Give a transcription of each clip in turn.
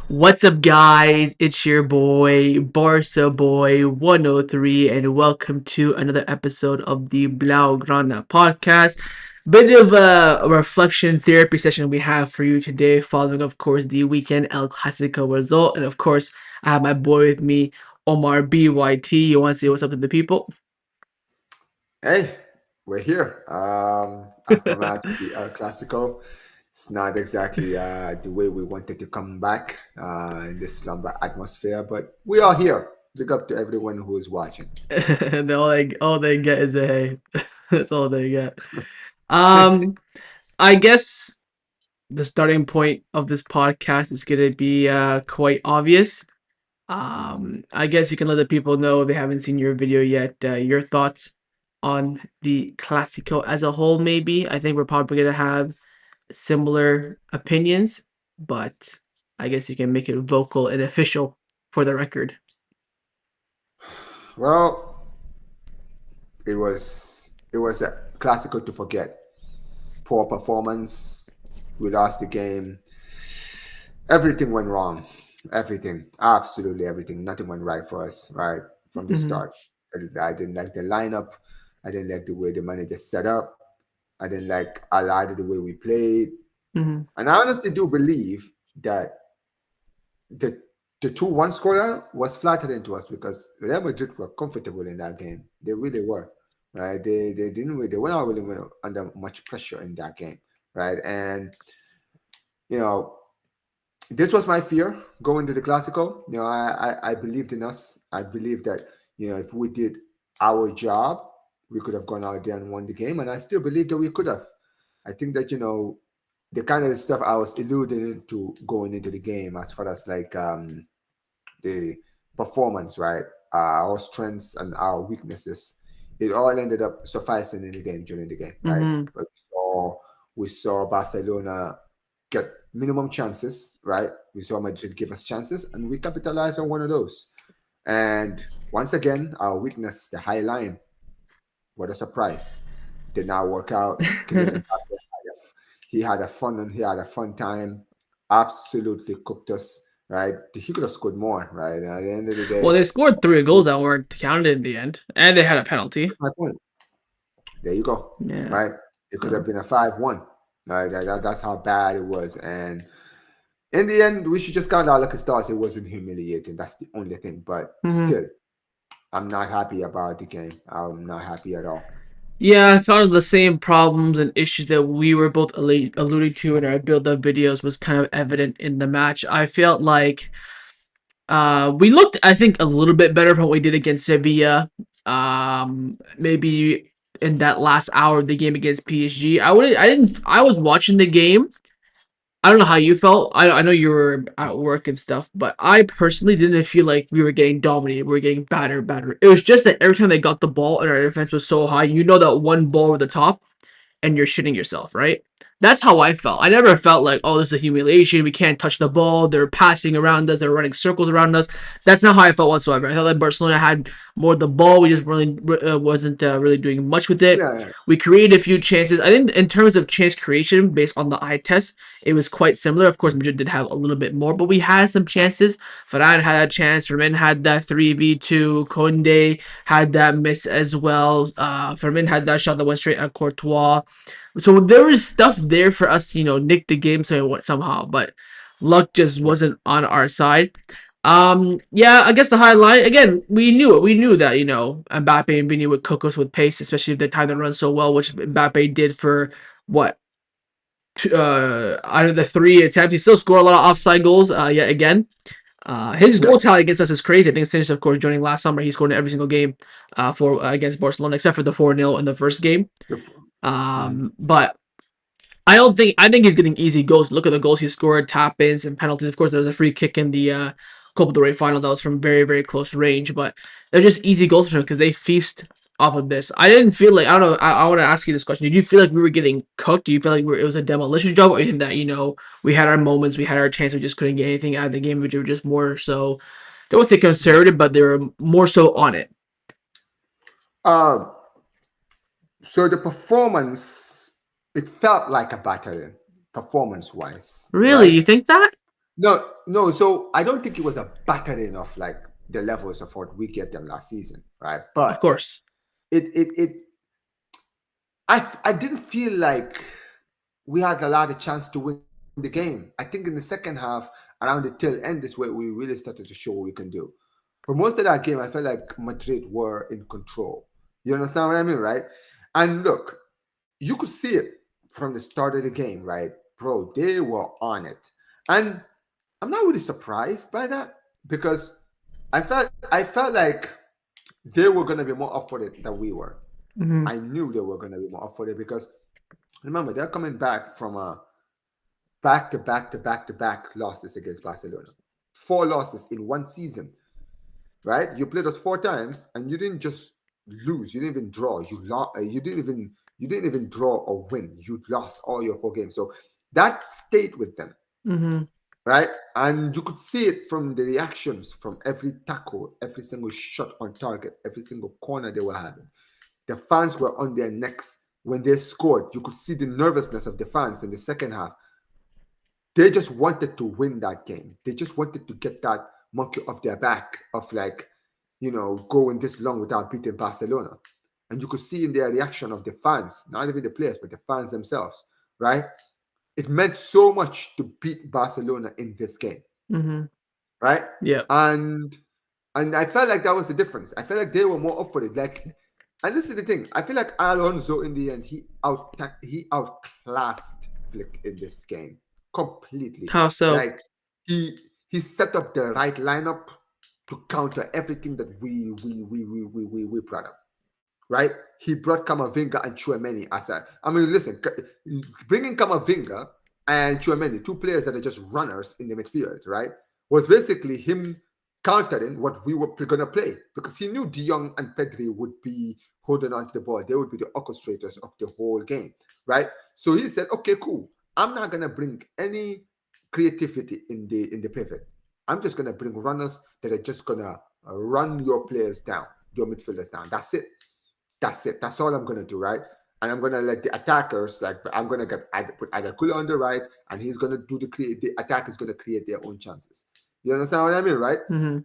What's up, guys? It's your boy, Barça Boy 103, and welcome to another episode of the Blaugrana Podcast. Bit of a reflection therapy session we have for you today, following, of course, the weekend El Clasico result. And, of course, I have my boy with me, Omar BYT. You want to say what's up to the people? Hey, we're here. Aftermath of the El Clasico. It's not exactly the way we wanted to come back in this slumber atmosphere, but we are here. Big up to everyone who is watching. And all they get is a hey. That's all they get. Um, I guess the starting point of this podcast is going to be quite obvious. I guess you can let the people know if they haven't seen your video yet, your thoughts on the Classico as a whole, maybe. I think we're probably going to have similar opinions, but I guess you can make it vocal and official for the record. Well, it was a classical to forget. Poor performance. We lost the game. Everything went wrong. Everything, absolutely everything. Nothing went right for us, right from the Mm-hmm. start. I didn't like the lineup. I didn't like the way the manager set up. I didn't like a lot of the way we played. Mm-hmm. And I honestly do believe that the the 2-1 scorer was flattering to us because Real Madrid were comfortable in that game. They really were. Right? They were not really under much pressure in that game. Right. And you know, this was my fear going to the Clasico. I believed in us. I believed that, if we did our job, we could have gone out there and won the game. And I still believe that we could have. I think that, the kind of stuff I was alluding to going into the game as far as like the performance, right? Our strengths and our weaknesses. It all ended up sufficing in the game during the game, right? Mm-hmm. But we saw Barcelona get minimum chances, right? We saw Madrid give us chances, and we capitalized on one of those. And once again, our weakness, the high line, what a surprise! Did not work out. Kylian Mbappe he had a fun time. Absolutely cooked us, right? He could have scored more, right? At the end of the Well, day, they scored three goals that weren't counted in the end, and they had a penalty. that's my point. There you go, Yeah. right? It could have So. been a 5-1. Right? That's how bad it was. And in the end, we should just count our lucky stars. It wasn't humiliating. That's the only thing. But Mm-hmm. still, I'm not happy about the game. I'm not happy at all. Yeah, kind of the same problems and issues that we were both alluding to in our build-up videos was kind of evident in the match. I felt like we looked, I think, a little bit better from what we did against Sevilla. Maybe in that last hour of the game against PSG. I was watching the game. I don't know how you felt. I know you were at work and stuff, but I personally didn't feel like we were getting dominated. We were getting battered. It was just that every time they got the ball and our defense was so high, you know that one ball over the top and you're shitting yourself, right? That's how I felt. I never felt like, oh, this is a humiliation. We can't touch the ball. They're passing around us. They're running circles around us. That's not how I felt whatsoever. I felt like Barcelona had more of the ball. We just really wasn't really doing much with it. Yeah, We created a few chances. I think in terms of chance creation, based on the eye test, it was quite similar. Of course, Madrid did have a little bit more, but we had some chances. Ferran had a chance. Fermin had that 3v2. Kounde had that miss as well. Fermin had that shot that went straight at Courtois. So there was stuff there for us, nick the game somehow, but luck just wasn't on our side. Yeah, I guess the highlight again. We knew it. We knew that Mbappe and Vini would cook us with pace, especially if the time they run so well, which Mbappe did for what out of the three attempts, he still scored a lot of offside goals. Yet again, his goal yes. tally against us is crazy. I think since of course joining last summer, he scored in every single game for against Barcelona except for the 4-0 in the first game. Mhm. But I think he's getting easy goals. Look at the goals he scored, tap ins and penalties. Of course, there was a free kick in the Copa del Rey final that was from very very close range, but they're just easy goals for him because they feast off of this. I didn't feel like I don't know. I want to ask you this question. Did you feel like we were getting cooked? Do you feel like it was a demolition job, or you think that we had our moments, we had our chance, we just couldn't get anything out of the game, which were just more so. Don't want to say conservative, but they were more so on it. Um, so the performance, it felt like a battering, performance-wise, Really, right? you think that? No, no. So I don't think it was a battering of like the levels of what we gave them last season, right? Of But course. it I didn't feel like we had a lot of chance to win the game. I think in the second half, around the tail end, is where we really started to show what we can do. For most of that game, I felt like Madrid were in control. You understand what I mean, right? And look, you could see it from the start of the game, right? Bro, they were on it. And I'm not really surprised by that because I felt like they were gonna be more up for it than we were. Hmm. I knew they were gonna be more up for it because remember they're coming back from a back to back losses against Barcelona. 4 losses in one season, right? You played us 4 times and you didn't just lose. You didn't even draw. You lost. You didn't even draw or win. You lost all your 4 games. So that stayed with them, Hmm. right? And you could see it from the reactions from every tackle, every single shot on target, every single corner they were having. The fans were on their necks when they scored. You could see the nervousness of the fans in the second half. They just wanted to win that game. They just wanted to get that monkey off their back of like, going this long without beating Barcelona. And you could see in their reaction of the fans, not even the players, but the fans themselves, right? It meant so much to beat Barcelona in this game, Hmm. right? Yeah. And and I felt like that was the difference. I felt like they were more up for it. Like, and this is the thing. I feel like Alonso in the end he outclassed Flick in this game completely. How so? Like he he set up the right lineup to counter everything that we brought up. Right? He brought Kamavinga and Chouameni as a. I mean, listen, bringing Kamavinga and Chouameni, 2 players that are just runners in the midfield, right, was basically him countering what we were going to play because he knew De Jong and Pedri would be holding on to the ball. They would be the orchestrators of the whole game, right? So he said, okay, cool. I'm not going to bring any creativity in the pivot. I'm just going to bring runners that are just going to run your players down, your midfielders down. That's it. That's it. That's all I'm gonna do, right? And I'm gonna let the attackers like I'm gonna put Adakula on the right, and he's gonna do the attack is gonna create their own chances. You understand what I mean, right? Hmm.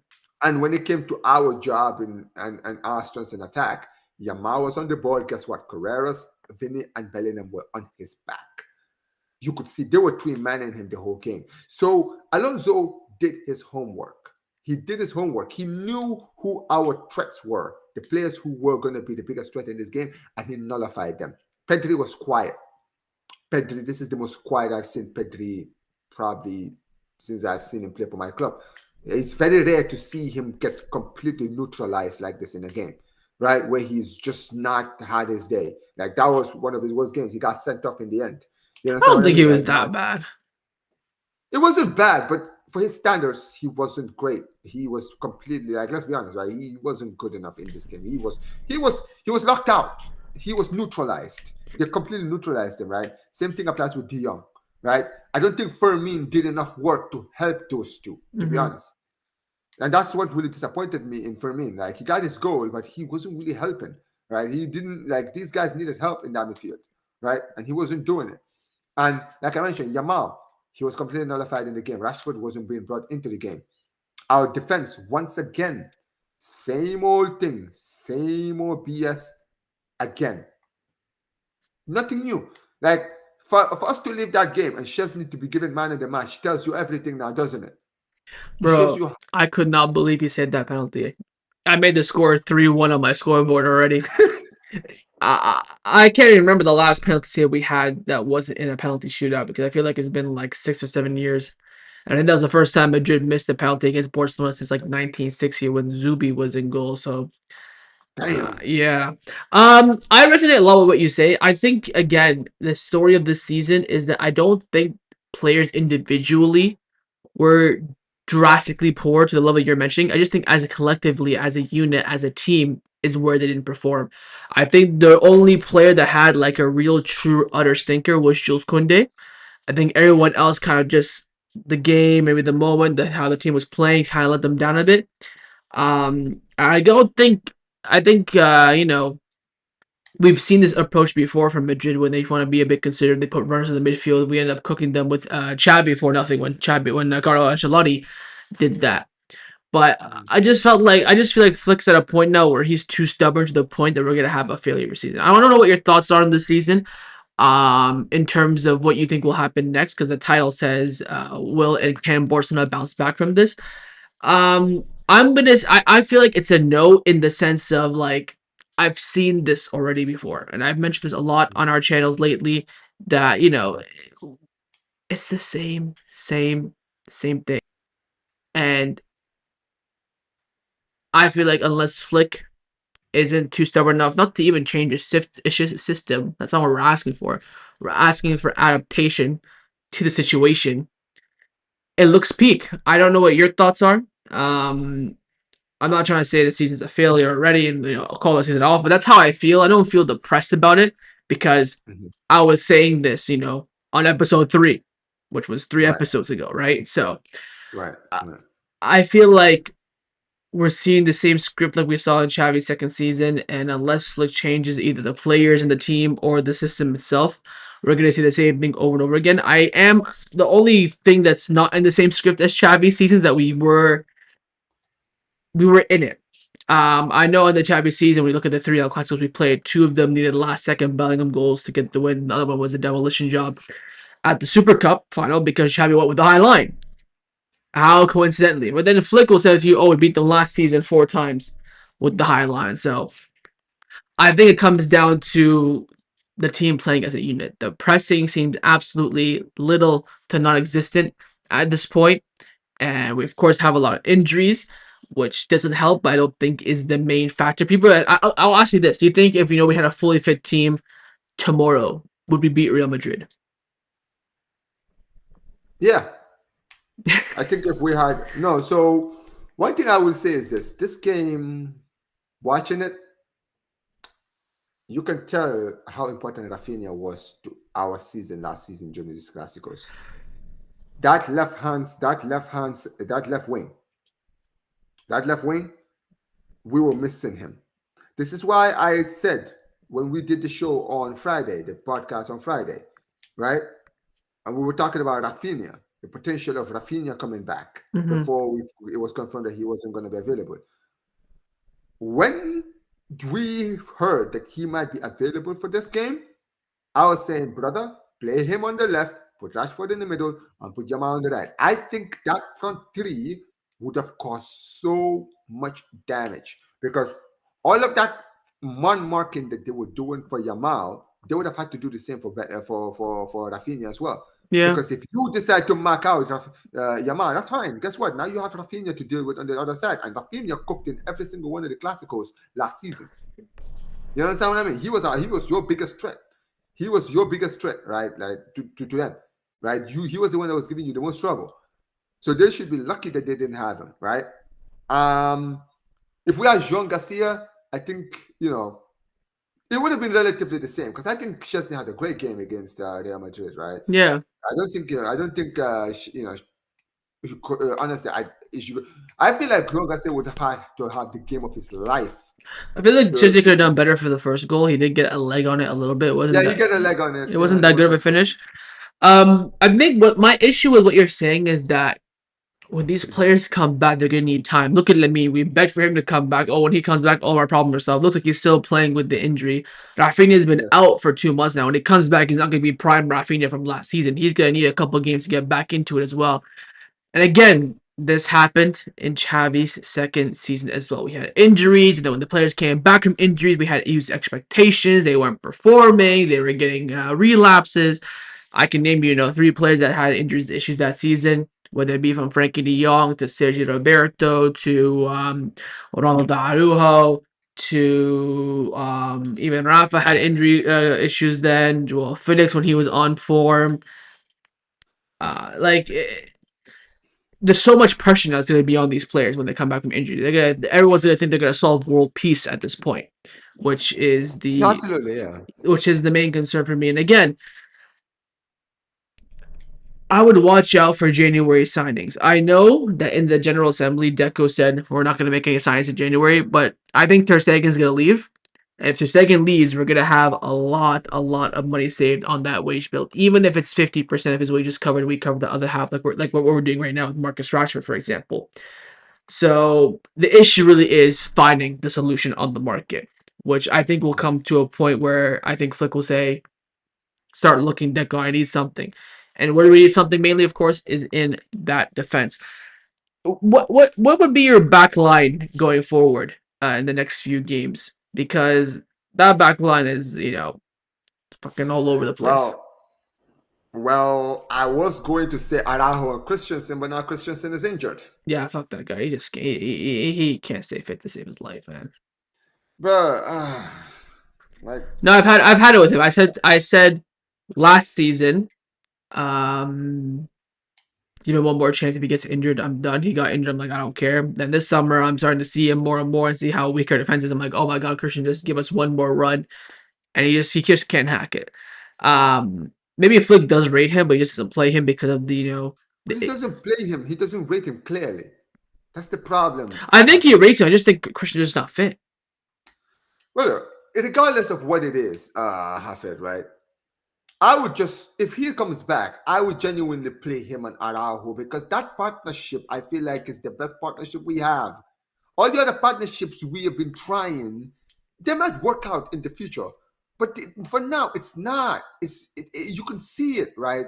And when it came to our job and our strengths in attack, Yamal was on the ball. Guess what? Carreras, Vinny, and Bellingham were on his back. You could see they were twin manning him the whole game. So Alonso did his homework. He did his homework. He knew who our threats were, the players who were going to be the biggest threat in this game, and he nullified them. Pedri was quiet. Pedri, this is the most quiet I've seen Pedri probably since I've seen him play for my club. It's very rare to see him get completely neutralized like this in a game, right? Where he's just not had his day. Like that was one of his worst games. He got sent off in the end. You I understand don't what I think mean, it was right? that Now, bad. it wasn't bad, but for his standards, he wasn't great. He was completely like, let's be honest, right? He wasn't good enough in this game. He was locked out. He was neutralized. They completely neutralized him, right? Same thing applies with De Jong, right? I don't think Fermin did enough work to help those two, to be Hmm. honest. And that's what really disappointed me in Fermin. Like he got his goal, but he wasn't really helping, right? He didn't like these guys needed help in that midfield, right? And he wasn't doing it. And like I mentioned, Yamal, he was completely nullified in the game. Rashford wasn't being brought into the game. Our defense, once again, same old thing, same old BS again. Nothing new. Like for us to leave that game and Chesney to be given man of the match tells you everything now, doesn't it? It shows Bro, you. I could not believe he saved that penalty. I made the score 3-1 on my scoreboard already. I can't even remember the last penalty save we had that wasn't in a penalty shootout because I feel like it's been like 6 or 7 years. And I think that was the first time Madrid missed a penalty against Barcelona since like 1960 when Zubi was in goal. So Damn. yeah. I resonate a lot with what you say. I think again, the story of this season is that I don't think players individually were drastically poor to the level you're mentioning. I just think as a collectively, as a unit, as a team, is where they didn't perform. I think the only player that had like a real true utter stinker was Jules Kounde. I think everyone else kind of just the game, maybe the moment, how the team was playing, kind of let them down a bit. I don't think I think we've seen this approach before from Madrid when they want to be a bit considered. They put runners in the midfield. We end up cooking them with Xavi for nothing when Carlo Ancelotti did that. But Mhm. I just feel like Flick's at a point now where he's too stubborn to the point that we're gonna have a failure season. I want to know what your thoughts are on this season, in terms of what you think will happen next, because the title says, "Will and can Barcelona bounce back from this?" I feel like it's a no in the sense of like I've seen this already before, and I've mentioned this a lot on our channels lately. That it's the same thing, and I feel like unless Flick isn't too stubborn enough not to even change his system. That's not what we're asking for. We're asking for adaptation to the situation. It looks peak. I don't know what your thoughts are. Um, I'm not trying to say the season's a failure already and I'll call the season off, but that's how I feel. I don't feel depressed about it because Mhm. I was saying this, on episode 3, which was 3 Right, episodes ago, right? So right, uh, right. I feel like we're seeing the same script like we saw in Xavi's second season, and unless Flick changes either the players in the team or the system itself, we're gonna see the same thing over and over again. I am the only thing that's not in the same script as Xavi's seasons that we were in it. I know in the Champions season, we look at the 3 El Clásicos we played. 2 of them needed last second Bellingham goals to get the win. The other one was a demolition job at the Super Cup final because Xavi went with the high line. How coincidentally. But then Flick will say to you, oh, we beat them last season 4 times with the high line. So I think it comes down to the team playing as a unit. The pressing seemed absolutely little to non existent at this point. And we, of course, have a lot of injuries, which doesn't help, but I don't think is the main factor. I'll ask you this: do you think if we had a fully fit team tomorrow, would we beat Real Madrid? Yeah, I think if we had no, so one thing I would say is this: this game, watching it, you can tell how important Raphinha was to our season last season during these Clásicos. That left wing, that left wing, we were missing him. This is why I said when we did the show on Friday, the podcast on Friday, right? And we were talking about Raphinha, the potential of Raphinha coming back Mm-hmm. before it was confirmed that he wasn't going to be available. When we heard that he might be available for this game, I was saying, brother, play him on the left, put Rashford in the middle, and put Jamal on the right. I think that front three would have caused so much damage because all of that man marking that they were doing for Jamal, they would have had to do the same for Rafinha as well. Yeah. Because if you decide to mark out Yamal, that's fine. Guess what? Now you have Raphinha to deal with on the other side. And Raphinha cooked in every single one of the Classicos last season. You understand what I mean? He was your biggest threat. He was your biggest threat, right? Like to them, right? He was the one that was giving you the most trouble. So they should be lucky that they didn't have him, right? Um, if we had Jean Garcia, I think it would have been relatively the same because I think Chesney had a great game against Real Madrid, right? Yeah. Honestly, I feel like Jean Garcia would have had to have the game of his life. I feel like To, Chelsea could have to, done better for the first goal. He did get a leg on it a little bit. yeah, he got a leg on it. It wasn't There that was good of some. a finish. I think what my issue with what you're saying is that when these players come back, they're gonna need time. Look at Lemmy. We begged for him to come back. Oh, when he comes back, all our problems are solved. Looks like he's still playing with the injury. Rafinha's been Yes. out for 2 months now. When he comes back, he's not gonna be prime Rafinha from last season. He's gonna need a couple of games to get back into it as well. And again, this happened in Xavi's second season as well. We had injuries, and then when the players came back from injuries, we had huge expectations. They weren't performing. They were getting relapses. I can name 3 players that had injuries issues that season, whether it be from Frankie De Jong to Sergio Roberto to Ronaldo Araujo to even Rafa had injury issues then. Joel Felix when he was on form. Like there's so much pressure that's going to be on these players when they come back from injury. Everyone's going to think they're going to solve world peace at this point, which is No, the absolutely, yeah. which is the main concern for me. And again, I would watch out for January signings. I know that in the General Assembly, Deco said we're not going to make any signings in January, but I think Ter Stegen is going to leave, And if Ter Stegen leaves, we're gonna have a lot of money saved on that wage bill. Even if it's 50% of his wages covered, we cover the other half, like what we're doing right now with Marcus Rashford, for example. So the issue really is finding the solution on the market, which I think will come to a point where I think Flick will say, start looking, Deco, I need something. And where do we need something mainly, of course, is in that defense. What would be your back line going forward in the next few games? Because that back line is, fucking all over the place. Well, I was going to say Araujo and Christensen, but now Christensen is injured. Yeah, fuck that guy. He just he can't stay fit to save his life, man. But like, No, I've had it with him. I said last season, give him one more chance. If he gets injured, I'm done. He got injured. I'm like, I don't care. Then this summer, I'm starting to see him more and more and see how weak our defense is. I'm like, oh my god, Christian, just give us one more run, and he just can't hack it. Maybe if Flick does rate him, but he just doesn't play him because of but he doesn't play him. He doesn't rate him clearly. That's the problem. I think he rates him. I just think Christian's just not fit. Well, regardless of what it is, Hafid, right? I would just, if he comes back, I would genuinely play him and Araujo because that partnership, I feel like, is the best partnership we have. All the other partnerships we have been trying, they might work out in the future, but for now, it's not. You can see it, right?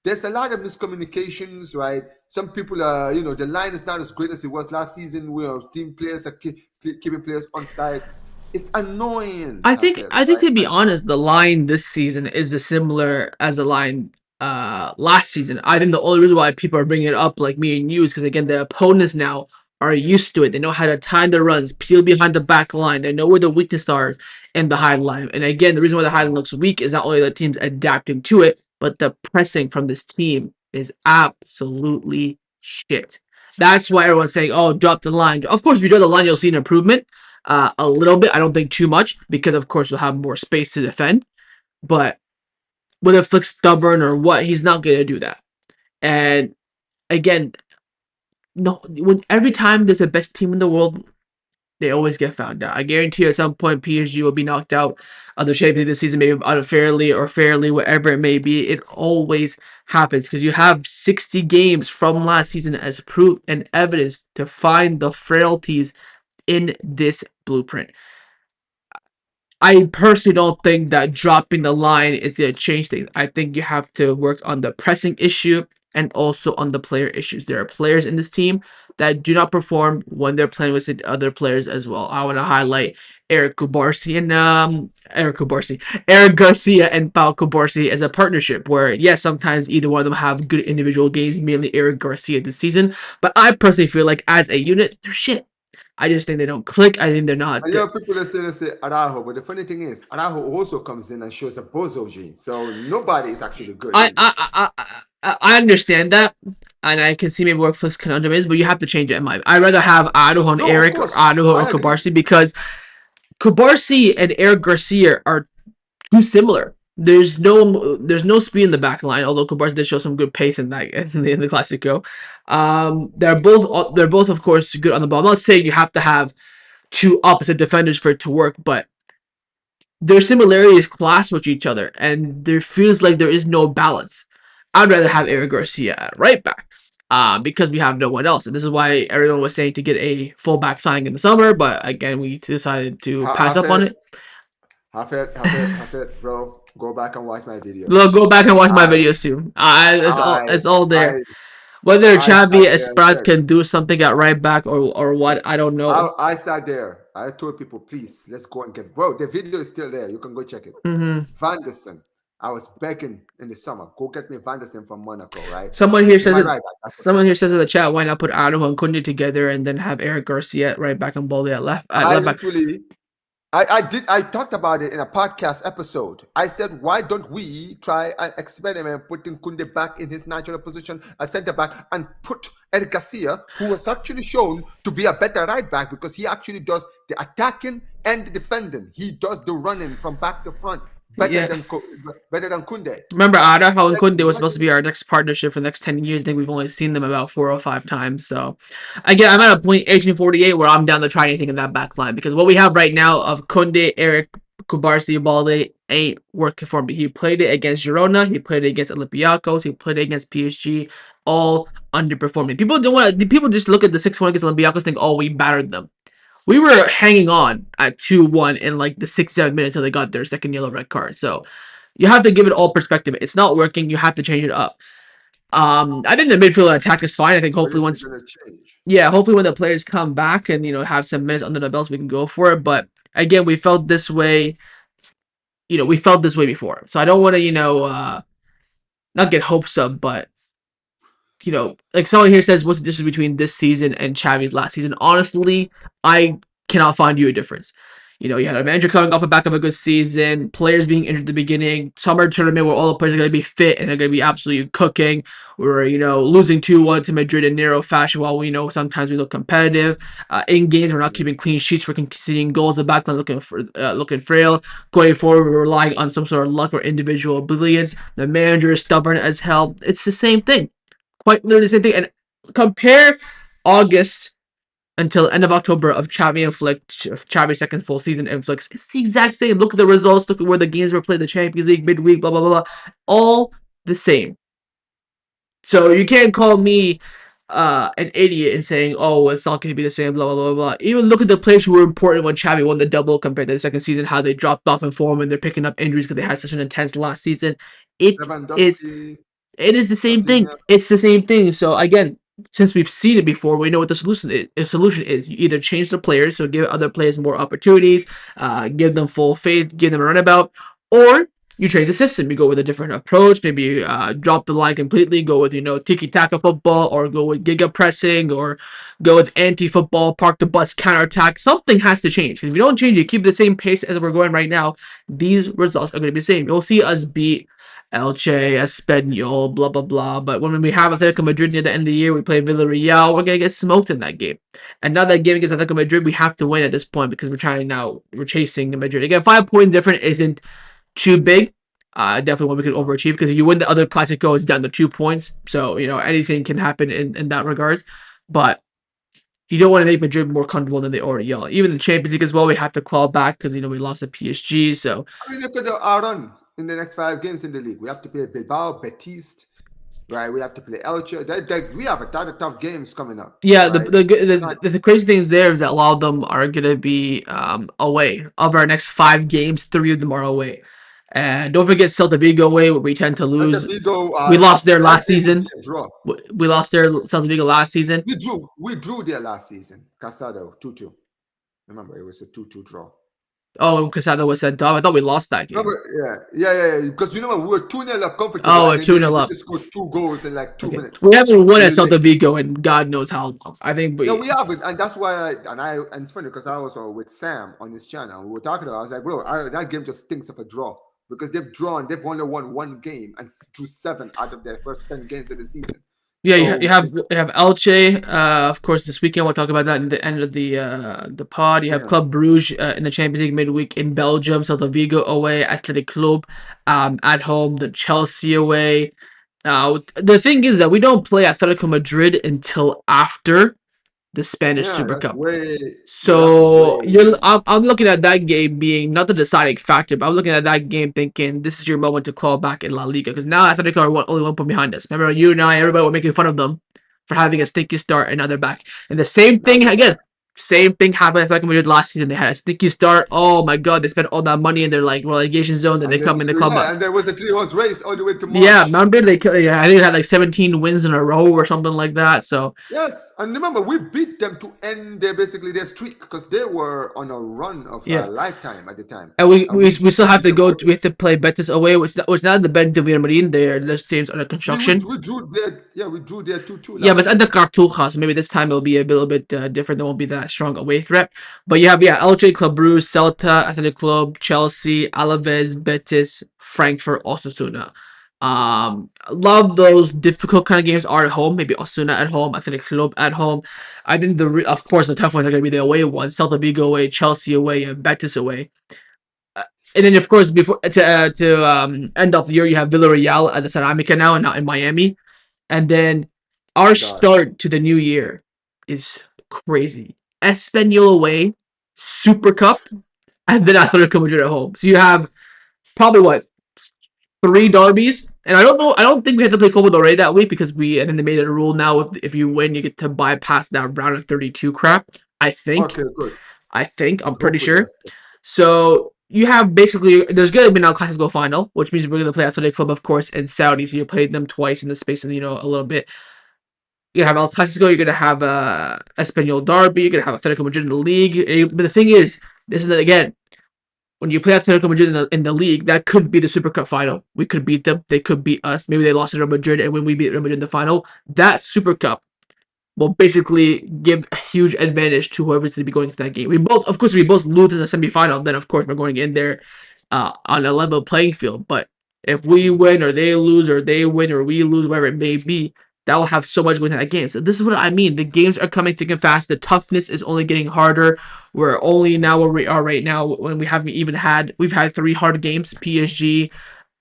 There's a lot of miscommunications, right? Some people are, the line is not as great as it was last season, where team players are keeping players on side. It's annoying. I think Hafid, I think right? to be honest, the line this season is the similar as the line last season. I think the only reason why people are bringing it up like me and you is because again the opponents now are used to it. They know how to time the runs, peel behind the back line. They know where the weaknesses are in the high line. And again, the reason why the high line looks weak is not only the team's adapting to it, but the pressing from this team is absolutely shit. That's why everyone's saying, "Oh, drop the line." Of course, if you drop the line, you'll see an improvement a little bit. I don't think too much because, of course, you'll have more space to defend. But whether Flick's stubborn or what, he's not going to do that. And again, no, when every time there's the best team in the world, they always get found out. I guarantee you, at some point, PSG will be knocked out of the Champions League this season, maybe unfairly or fairly, whatever it may be. It always happens because you have 60 games from last season as proof and evidence to find the frailties in this blueprint. I personally don't think that dropping the line is going to change things. I think you have to work on the pressing issue and also on the player issues. There are players in this team that do not perform when they're playing with other players as well. I want to highlight Eric Garcia and Pau Kubarsi as a partnership where, yes, sometimes either one of them have good individual games, mainly Eric Garcia this season. But I personally feel like as a unit, they're shit. I just think they don't click. I think they're not. And people that say Araujo, but the funny thing is, Araujo also comes in and shows a bozo gene. So nobody is actually good. I understand that, and I can see maybe where Flick's conundrum is, but you have to change it in my. I'd rather have Araujo and Eric or Araujo or Kubarsi because Kubarsi and Eric Garcia are too similar. There's no speed in the back line, although Kubarsi did show some good pace in that in the Clasico. They're both of course good on the ball. I'm not saying you have to have two opposite defenders for it to work, but their similarities clash with each other, and there feels like there is no balance. I'd rather have Eric Garcia at right back, because we have no one else, and this is why everyone was saying to get a fullback signing in the summer, but again, we decided to pass up on it. Hafid, bro, go back and watch my videos. Go back and watch my videos too. It's all there. Whether Xavi Esprat can do something at right back or what, I don't know. I sat there. I told people, please, let's go and get. Bro, the video is still there. You can go check it. Van der Sar. I was begging in the summer, go get me Van der Sar from Monaco, right? Someone here says in the chat, why not put Araujo and Kounde together and then have Eric Garcia at right back and Balde at left back? I talked about it in a podcast episode. I said, why don't we try an experiment putting Kounde back in his natural position as center back and put Eric Garcia, who was actually shown to be a better right back because he actually does the attacking and the defending. He does the running from back to front. better Yeah. than better than Kounde. Remember, Araujo and Kounde was supposed to Imagine. be our next partnership for the next 10 years. I think we've only seen them about 4 or 5 times. So, again, I'm at a point, 1848, where I'm down to try anything in that back line because what we have right now of Kounde, Eric, Kubarsi, Balde ain't working for me. He played it against Girona, he played it against Olympiacos, he played it against PSG, all underperforming. People don't want to. People just look at the 6-1 against Olympiacos and think, oh, we battered them. We were hanging on at 2-1 in like the 6-7 minutes until they got their second yellow red card. So you have to give it all perspective. It's not working. You have to change it up. I think the midfield attack is fine. I think But hopefully is it once, gonna change? yeah, hopefully when the players come back and have some minutes under the belts, we can go for it. But again, we felt this way. We felt this way before, so I don't want to not get hopes up, but like someone here says, what's the difference between this season and Xavi's last season? Honestly, I cannot find you a difference. You had a manager coming off the back of a good season, players being injured at the beginning, summer tournament where all the players are going to be fit and they're going to be absolutely cooking. We're, losing 2-1 to Madrid in narrow fashion while we know sometimes we look competitive. In games, we're not keeping clean sheets, we're conceding goals. The backline looking frail. Going forward, we're relying on some sort of luck or individual brilliance. The manager is stubborn as hell. It's the same thing, quite literally the same thing. And compare August until end of October of Xavi's second full season and Flick's. It's the exact same. Look at the results. Look at where the games were played. The Champions League midweek. Blah blah blah blah. All the same. So you can't call me an idiot and saying, "Oh, it's not going to be the same." Blah blah blah blah. Even look at the players who were important when Xavi won the double compared to the second season. How they dropped off in form and they're picking up injuries because they had such an intense last season. It is Lewandowski, it is the same thing. Raphinha. It's the same thing. So again, since we've seen it before, we know what the solution is. The solution is you either change the players, so give other players more opportunities, give them full faith, give them a runabout, or you change the system. You go with a different approach. Maybe drop the line completely. Go with tiki taka football, or go with giga pressing, or go with anti football, park the bus, counterattack. Something has to change. If you don't change it, keep the same pace as we're going right now, these results are going to be the same. You'll see us beat Elche, Espanyol, blah blah blah. But when we have Atletico Madrid near the end of the year, we play Villarreal. We're gonna get smoked in that game. And now that game against Atletico Madrid, we have to win at this point because we're chasing Madrid again. 5 points different isn't too big. Definitely one we could overachieve because if you win the other Clasico, it's down to 2 points. So anything can happen in that regards. But you don't want to make Madrid more comfortable than they already are. Even the Champions League as well, we have to claw back because we lost to PSG. So I mean, look at our run in the next 5 games in the league. We have to play Bilbao, Betis, right? We have to play Elche. We have a lot of tough games coming up, yeah, right? the crazy thing is there is that a lot of them are gonna be away. Of our next 5 games, 3 of them are away. And don't forget Celta Vigo away, where we tend to And the lose. Vigo, We lost there that last game will season. be a draw. We lost there Celta Vigo last season. We drew there last season. Casado 2-2. Remember, it was a 2-2 draw. Oh, Casado was sent off. I thought we lost that game. Remember, yeah. Because we were 2-0 up comfortable, Oh, and we're then 2-0 we up. just scored 2 goals in like 2 Okay, minutes. we haven't won at And then Celta Vigo in God knows how long. I think yeah, we. we have it, and that's why and it's funny because I was with Sam on his channel. We were talking about. I was like, bro, that game just stinks of a draw because they've only won 1 game and drew 7 out of their first 10 games of the season. Yeah, you So have Elche. Of course, this weekend we'll talk about that in the end of the pod. You have yeah, Club Bruges in the Champions League midweek in Belgium. Celta Vigo away, Athletic Club at home, the Chelsea away. The thing is that we don't play Atletico Madrid until after the Spanish yeah, Super Cup. that's So way. I'm looking at that game being not the deciding factor, but I'm looking at that game thinking this is your moment to claw back in La Liga because now Atletico are only 1 point behind us. Remember, you and I, everybody were making fun of them for having a stinky start and now they're back. And the same Now thing they're again. back. Same thing happened like we did last season. They had a stinky start. Oh my god, they spent all that money in their relegation zone. Then they And then come in, they come up. and there was a 3 horse race all the way to Yeah, March. remember I think they had like 17 wins in a row or something like that. So Yes, and remember we beat them to end their streak because they were on a run of yeah. a lifetime at the time, And we, and we, we still have beat to them go. early. We have to play Betis away. It was not the Benito Villamarin. Those teams under construction. We drew their 2-2 Yeah, but last it's at the season. Cartuja, so maybe this time it'll be a little bit different. There won't be that strong away threat. But you have Elche, Club Brugge, Celta, Athletic Club, Chelsea, Alaves, Betis, Frankfurt, Osasuna. Love those difficult kind of games are at home. Maybe Osasuna at home, Athletic Club at home. I think of course the tough ones are going to be the away ones: Celta Vigo away, Chelsea away, and Betis away. And then, of course, before to end off the year, you have Villarreal at the Ceramica now, and not in Miami. And then our God. start to the new year is crazy. Espanyol away, Super Cup, and then Atletico Madrid at home. So you have probably what, three derbies. And I don't know. I don't think we had to play Copa del Rey that week because we and then they made it a rule now. If you win, you get to bypass that round of 32 crap. I think. Okay, good. I think. I'm pretty Hopefully sure. that's it. So you have basically there's gonna be an El Clasico final, which means we're gonna play Athletic Club, of course, in Saudi. So you played them twice in the space of a little bit. You're gonna have El Clasico. You're gonna have Espanyol derby. You're gonna have Atletico Madrid in the league. But the thing is, this is again when you play Atletico Madrid in the league, that could be the Super Cup final. We could beat them. They could beat us. Maybe they lost to Real Madrid, and when we beat Real Madrid in the final, that Super Cup will basically give a huge advantage to whoever's to be going to that game. Of course, we both lose in the semifinal, then of course we're going in there on a level playing field. But if we win or they lose or they win or we lose, whatever it may be, that will have so much going into that game. So this is what I mean. The games are coming thick and fast. The toughness is only getting harder. We're only now where we are right now when we've had three hard games. PSG,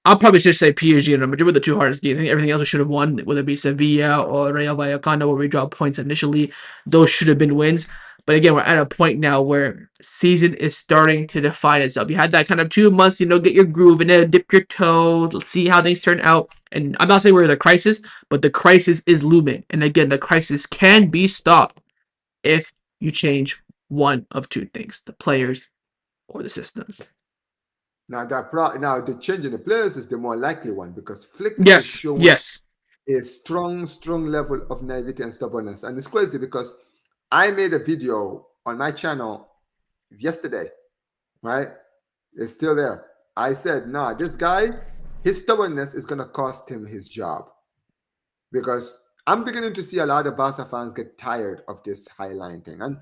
I'll probably just say PSG and Real Madrid were the two hardest games. I think everything else we should have won, whether it be Sevilla or Real Vallecano, where we dropped points initially. Those should have been wins. But again, we're at a point now where season is starting to define itself. You had that kind of 2 months, get your groove and then dip your toe, let's see how things turn out. And I'm not saying we're in a crisis, but the crisis is looming. And again, the crisis can be stopped if you change one of two things: the players or the system. Now the change in the players is the more likely one because Flick is Yes, showing yes. a strong level of naivety and stubbornness. And it's crazy because I made a video on my channel yesterday, right? It's still there. I said, nah, this guy, his stubbornness is going to cost him his job because I'm beginning to see a lot of Barca fans get tired of this highline thing. And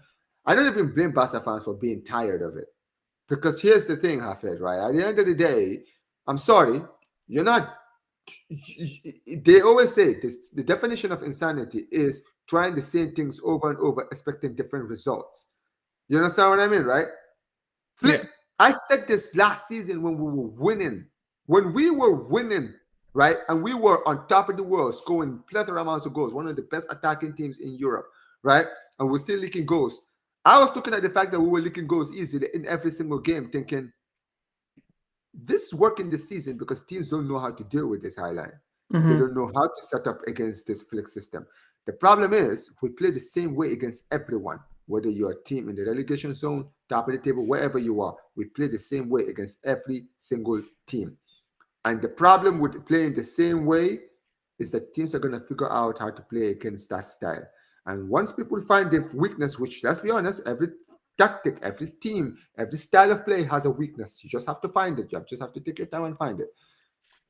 I don't even blame Barca fans for being tired of it. Because here's the thing, Hafed, right? At the end of the day, I'm sorry, you're not. They always say this: the definition of insanity is trying the same things over and over, expecting different results. You understand what I mean, right? Yeah. Flip. I said this last season when we were winning. When we were winning, right, and we were on top of the world, scoring plethora amounts of goals, one of the best attacking teams in Europe, right, and we're still leaking goals. I was looking at the fact that we were leaking goals easily in every single game, thinking this is working this season because teams don't know how to deal with this highline. They Mm-hmm. don't know how to set up against this flick system. The problem is we play the same way against everyone, whether you're a team in the relegation zone, top of the table, wherever you are. We play the same way against every single team. And the problem with playing the same way is that teams are going to figure out how to play against that style. And once people find the weakness, which let's be honest, every tactic, every team, every style of play has a weakness. You just have to find it. You just have to take your time and find it.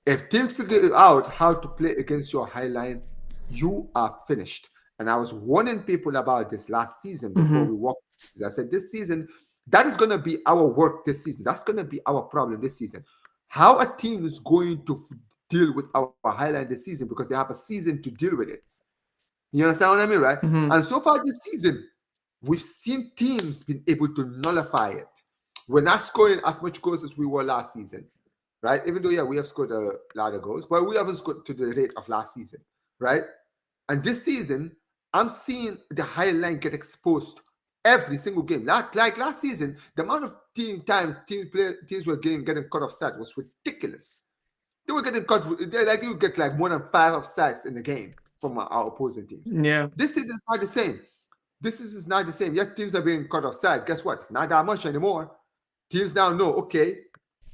If teams figure out how to play against your high line, you are finished. And I was warning people about this last season before Mm-hmm. we walked. I said this season, that is going to be our work this season. That's going to be our problem this season. How a team is going to deal with our highline this season because they have a season to deal with it. You understand what I mean, right? Mm-hmm. And so far this season, we've seen teams been able to nullify it. We're not scoring as much goals as we were last season, right? Even though, yeah, we have scored a lot of goals, but we haven't scored to the rate of last season, right? And this season, I'm seeing the high line get exposed every single game. Like last season, the amount of teams were getting cut off set was ridiculous. They were getting cut. Like you get like more than 5 offsides in the game from our opposing teams. Yeah. This season is not the same. This is not the same. Yes, teams are being cut offside. Guess what? It's not that much anymore. Teams now know, okay,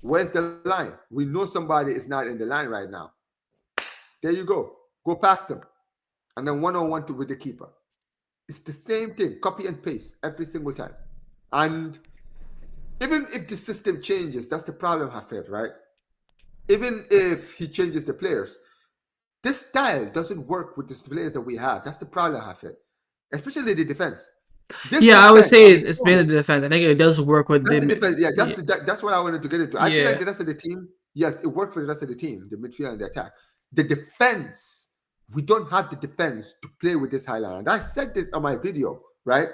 where's the line? We know somebody is not in the line right now. There you go. Go past them. And then one-on-one with the keeper. It's the same thing. Copy and paste every single time. And even if the system changes, that's the problem, Hafid, right? Even if he changes the players, this style doesn't work with the players that we have. That's the problem, Hafid. Especially the defense. This Yeah, I would defense, say I'm it's mainly sorry, the defense. I think it does work with that's the the. defense. Yeah, Yeah. that's what I wanted to get into. I feel like Yeah. the rest of the team, yes, it worked for the rest of the team, the midfield and the attack. The defense, we don't have the defense to play with this highline. And I said this on my video, right?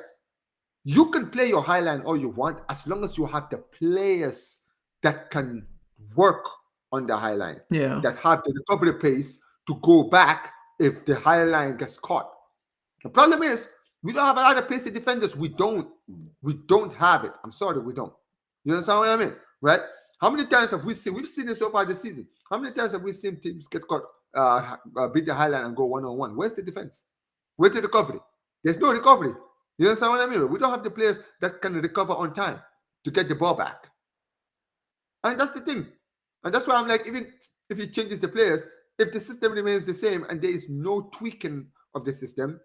You can play your highline all you want as long as you have the players that can work on the high line, Yeah. that have the recovery pace to go back if the high line gets caught. The problem is we don't have a lot of pacey defenders. We don't have it. I'm sorry, we don't. You understand what I mean? Right? How many times have we seen? We've seen it so far this season. How many times have we seen teams get caught, beat the high line and go 1-on-1? Where's the defense? Where's the recovery? There's no recovery. You understand what I mean? We don't have the players that can recover on time to get the ball back. And that's the thing. And that's why I'm like, even if he changes the players, if the system remains the same and there is no tweaking of the system,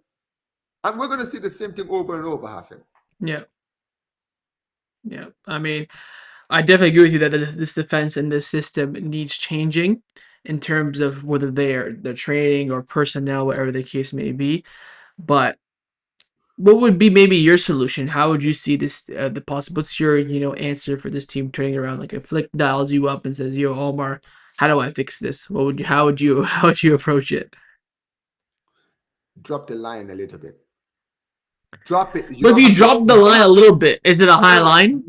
and we're going to see the same thing over and over, Hafin. Yeah. Yeah. I mean, I definitely agree with you that this defense and this system needs changing in terms of whether they're training or personnel, whatever the case may be. But what would be maybe your solution? How would you see this? The possible. What's your answer for this team turning around? Like if Flick dials you up and says, "Yo, Omar, how do I fix this?" What would you? How would you? How would you approach it? Drop the line a little bit. Drop it. You But if don't you have to. drop the line a little bit, is it a high line?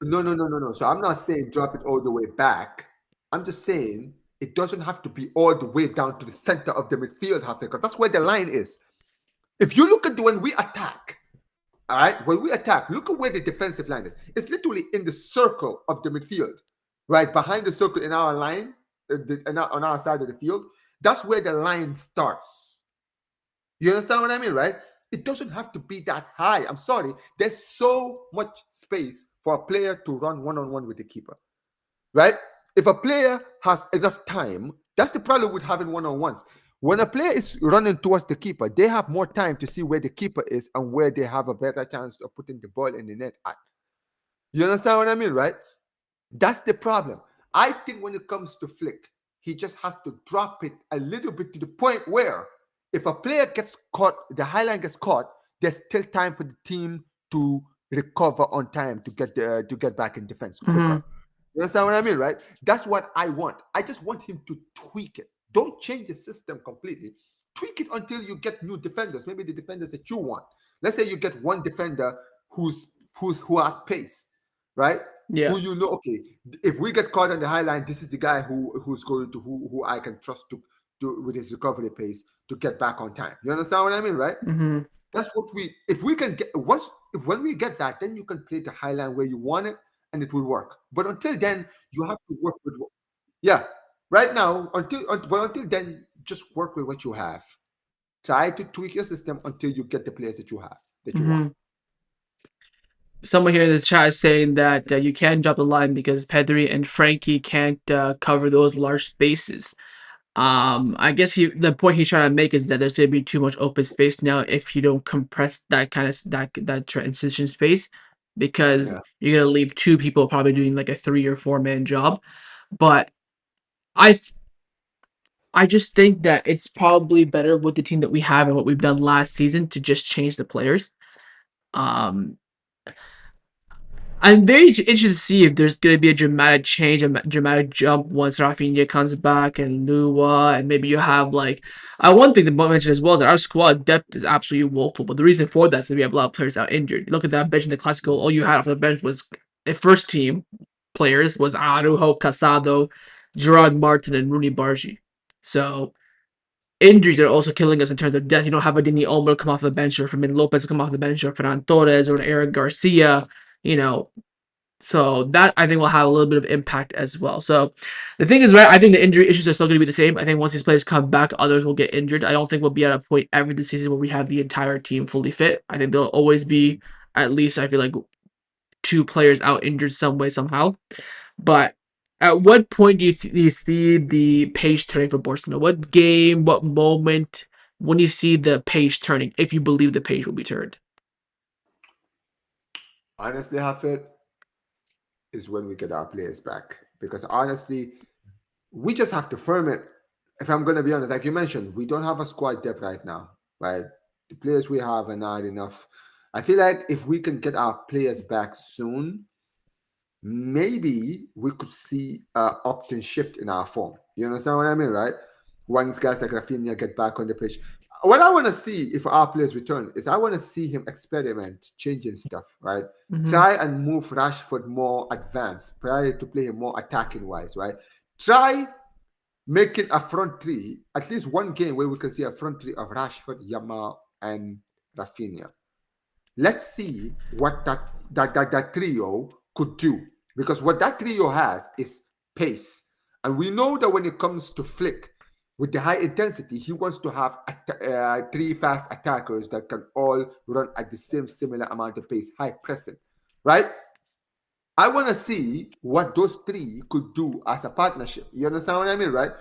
No. So I'm not saying drop it all the way back. I'm just saying it doesn't have to be all the way down to the center of the midfield, Hafin, because that's where the line is. If you look at when we attack, all right, when we attack, look at where the defensive line is. It's literally in the circle of the midfield, right behind the circle in our line, on our side of the field. That's where the line starts. You understand what I mean, right? It doesn't have to be that high. I'm sorry. There's so much space for a player to run one-on-one with the keeper, right? If a player has enough time, that's the problem with having one-on-ones. When a player is running towards the keeper, they have more time to see where the keeper is and where they have a better chance of putting the ball in the net at. You understand what I mean, right? That's the problem. I think when it comes to Flick, he just has to drop it a little bit to the point where if a player gets caught, the high line gets caught, there's still time for the team to recover on time to get back in defense quicker. Mm-hmm. You understand what I mean, right? That's what I want. I just want him to tweak it. Don't change the system completely. Tweak it until you get new defenders. Maybe the defenders that you want. Let's say you get one defender who has pace, right? Yeah. Who you know, okay, if we get caught on the high line, this is the guy who's going to who I can trust to do with his recovery pace to get back on time. You understand what I mean, right? Mm-hmm. That's what if we can get when we get that, then you can play the high line where you want it and it will work. But until then, you have to work with yeah. Right now, until then, just work with what you have. Try to tweak your system until you get the players that you have that you want. Mm-hmm. Someone here in the chat is saying that you can't drop the line because Pedri and Frankie can't cover those large spaces. I guess the point he's trying to make is that there's going to be too much open space now if you don't compress that kind of that transition space, because Yeah. you're going to leave two people probably doing like a 3 or 4 man job. But I I just think that it's probably better with the team that we have and what we've done last season to just change the players. Um, I'm very interested to see if there's going to be a dramatic change, a dramatic jump once Raphinha comes back and Lua, and maybe you have like. One thing to mention as well is that our squad depth is absolutely woeful, but the reason for that is that we have a lot of players out injured. Look at that bench in the Classical. All you had off the bench was the first team players was Araujo, Casado, Gerard Martin, and Rooney Bargi. So injuries are also killing us in terms of death. You don't have a Dini Olmo come off the bench, or Fermin Lopez come off the bench, or Ferran Torres, or Eric Garcia. You know, so that I think will have a little bit of impact as well. So the thing is, right, I think the injury issues are still going to be the same. I think once these players come back, others will get injured. I don't think we'll be at a point every this season where we have the entire team fully fit. I think there'll always be at least, I feel like, 2 players out injured some way, somehow. But at what point do you see the page turning for Barcelona? What game, what moment, when you see the page turning, if you believe the page will be turned? Honestly, Hafid, is when we get our players back. Because honestly, we just have to firm it. If I'm going to be honest, like you mentioned, we don't have a squad depth right now, right? The players we have are not enough. I feel like if we can get our players back soon, maybe we could see a opt-in shift in our form. You understand what I mean, right? Once guys like Raphinha get back on the pitch. what I want to see if our players return is I want to see him experiment, changing stuff, right? Mm-hmm. Try and move Rashford more advanced, try to play him more attacking wise, right? Try making a front three, at least one game where we can see a front three of Rashford, Yamal, and Raphinha. Let's see what that trio could do. Because what that trio has is pace. And we know that when it comes to Flick, with the high intensity, he wants to have three fast attackers that can all run at the same similar amount of pace, high pressing, right? I want to see what those three could do as a partnership. You understand what I mean, right?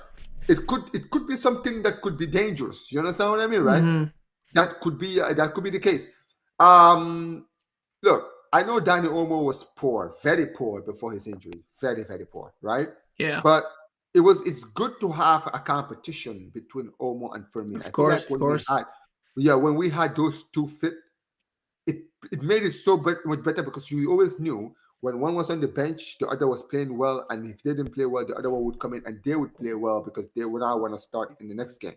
It could be something that could be dangerous. You understand what I mean, right? Mm-hmm. That could be the case. Um, Look, I know Danny Olmo was poor, very poor before his injury, very very poor, right? Yeah. But it's good to have a competition between Olmo and Fermin. I Of feel course. like Of course. when we had those two fit, it made it so much better because you always knew when one was on the bench, the other was playing well, and if they didn't play well, the other one would come in and they would play well because they would now want to start in the next game.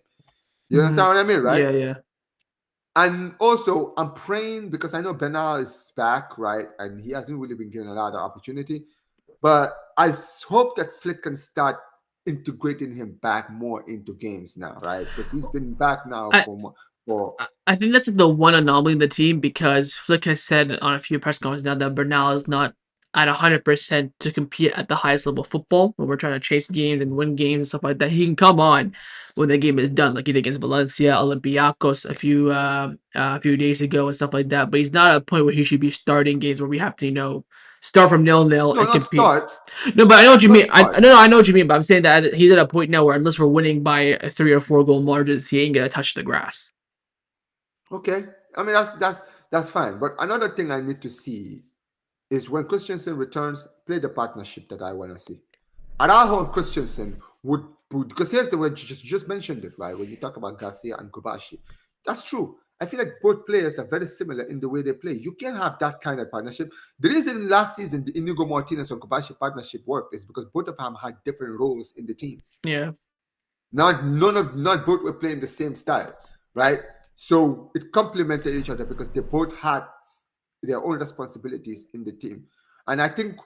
You Mm-hmm. understand what I mean, right? Yeah. Yeah. And also, I'm praying because I know Bernal is back, right? And he hasn't really been given a lot of opportunity. But hope that Flick can start integrating him back more into games now, right? Because he's been back now I for I think that's the one anomaly in the team because Flick has said on a few press conferences now that Bernal is not at 100% to compete at the highest level of football. When we're trying to chase games and win games and stuff like that, he can come on when the game is done, like he did against Valencia, Olympiacos a few days ago and stuff like that. But he's not at a point where he should be starting games where we have to start from nil nil no, and not compete. start, No, but I know what you not mean. start. I know what you mean. But I'm saying that he's at a point now where unless we're winning by a 3 or 4 goal margins, he ain't gonna touch the grass. Okay, I mean that's fine. But another thing I need to see is when Christensen returns, play the partnership that I want to see. Araujo and Christensen would because here's the way you just mentioned it, right? When you talk about Garcia and Kobashi, that's true. I feel like both players are very similar in the way they play. You can't have that kind of partnership. The reason last season the Inigo Martinez and Kobashi partnership worked is because both of them had different roles in the team. Yeah. Not both were playing the same style, right? So it complemented each other because they both had their own responsibilities in the team. And I think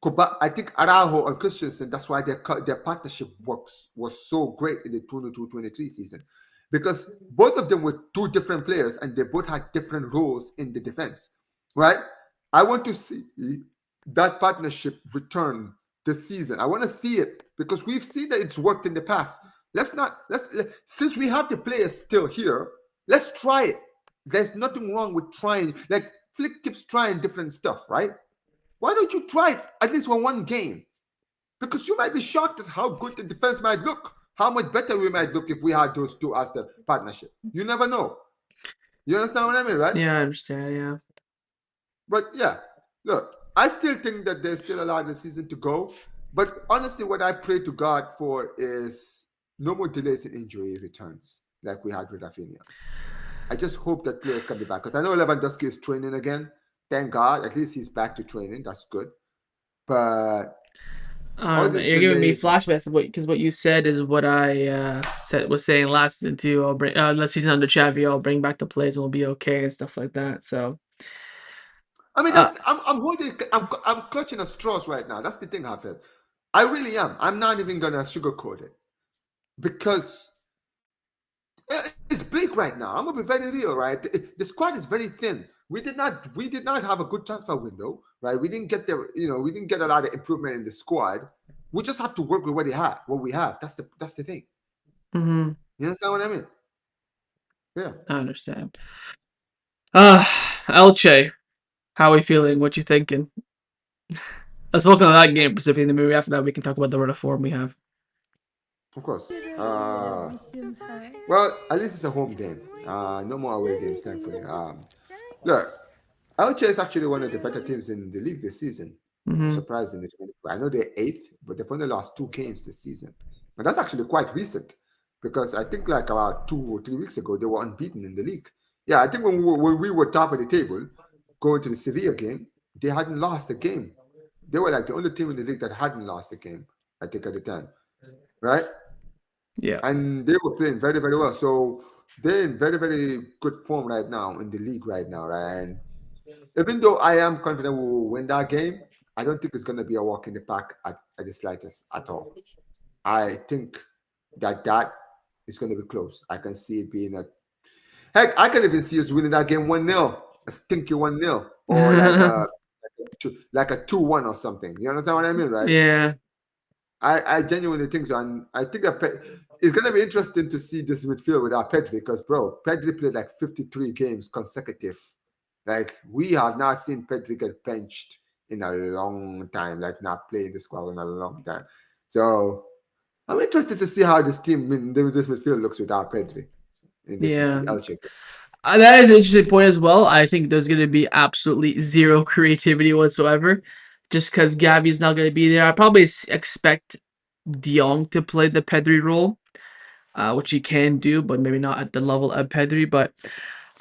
Araujo and Christensen, that's why their partnership works was so great in the 22-23 season. Because both of them were two different players and they both had different roles in the defense. Right? I want to see that partnership return this season. I want to see it because we've seen that it's worked in the past. Since we have the players still here, let's try it. There's nothing wrong with trying. Like Flick keeps trying different stuff, right? Why don't you try it at least for one game? Because you might be shocked at how good the defense might look, how much better we might look if we had those two as the partnership. You never know. You understand what I mean, right? Yeah, I understand. Yeah. But yeah, look, I still think that there's still a lot of the season to go. But honestly, what I pray to God for is no more delays in injury returns like we had with Raphinha. I just hope that players can be back because I know Lewandowski is training again. Thank God, at least he's back to training. That's good. But I all don't know. these You're giving me delays, flashbacks of what you said is what I was saying last season too. I'll bring last season under Xavi. I'll bring back the players and we'll be okay and stuff like that. So I mean, uh, I'm holding, I'm clutching at straws right now. That's the thing, Hafid. I really am. I'm not even gonna sugarcoat it because it's bleak right now. I'm gonna be very real, right? The squad is very thin. We did not have a good transfer window, right? We didn't get a lot of improvement in the squad. We just have to work with what we have. That's the thing. mhm, You understand what I mean? Yeah. I understand. Uh Elche, how are we feeling? What you thinking? Let's focus on that game specifically. Then maybe after that we can talk about the run of form we have. Of course. Well, at least it's a home game. No more away games, thankfully. Look, Elche is actually one of the better teams in the league this season. Mm-hmm. Surprisingly, I know they're eighth, but they've only lost 2 games this season, and that's actually quite recent because I think like about 2 or 3 weeks ago they were unbeaten in the league. Yeah, I think when we were top of the table going to the Sevilla game, they hadn't lost a game. They were like the only team in the league that hadn't lost a game. I think at the time, right? Yeah. And they were playing very, very well. So they're in very, very good form right now in the league right now, right? And even though I am confident we will win that game, I don't think it's going to be a walk in the park at the slightest at all. I think that is going to be close. I can see it being a heck. I can even see us winning that game 1-0, a stinky 1-0, or like a 2-1 or something. You understand what I mean, right? Yeah. I genuinely think so, and I think that it's going to be interesting to see this midfield without Pedri because, bro, Pedri played like 53 games consecutive. Like we have not seen Pedri get benched in a long time, like not playing the squad in a long time. So I'm interested to see how this this midfield looks without Pedri in this Yeah. Elche game. That is an interesting point as well. I think there's going to be absolutely zero creativity whatsoever, just because Gavi's not going to be there. I probably expect De Jong to play the Pedri role, which he can do, but maybe not at the level of Pedri. But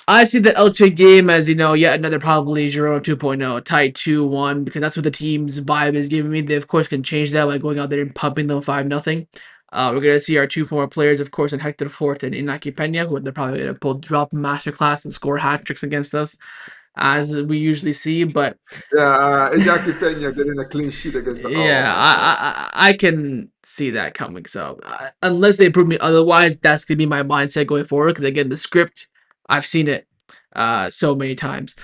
I see the Elche game as, yet another probably Girona 2.0, tied 2-1, because that's what the team's vibe is giving me. They, of course, can change that by going out there and pumping them 5-0. We're going to see our two former players, of course, in Hector Fort and Inaki Pena, who they're probably going to both drop masterclass and score hat tricks against us, as we usually see. But Yeah, Iñaki Pena getting a clean sheet against. Oh yeah, my god! I can see that coming. So unless they prove me otherwise, that's gonna be my mindset going forward. Because again, the script, I've seen it so many times.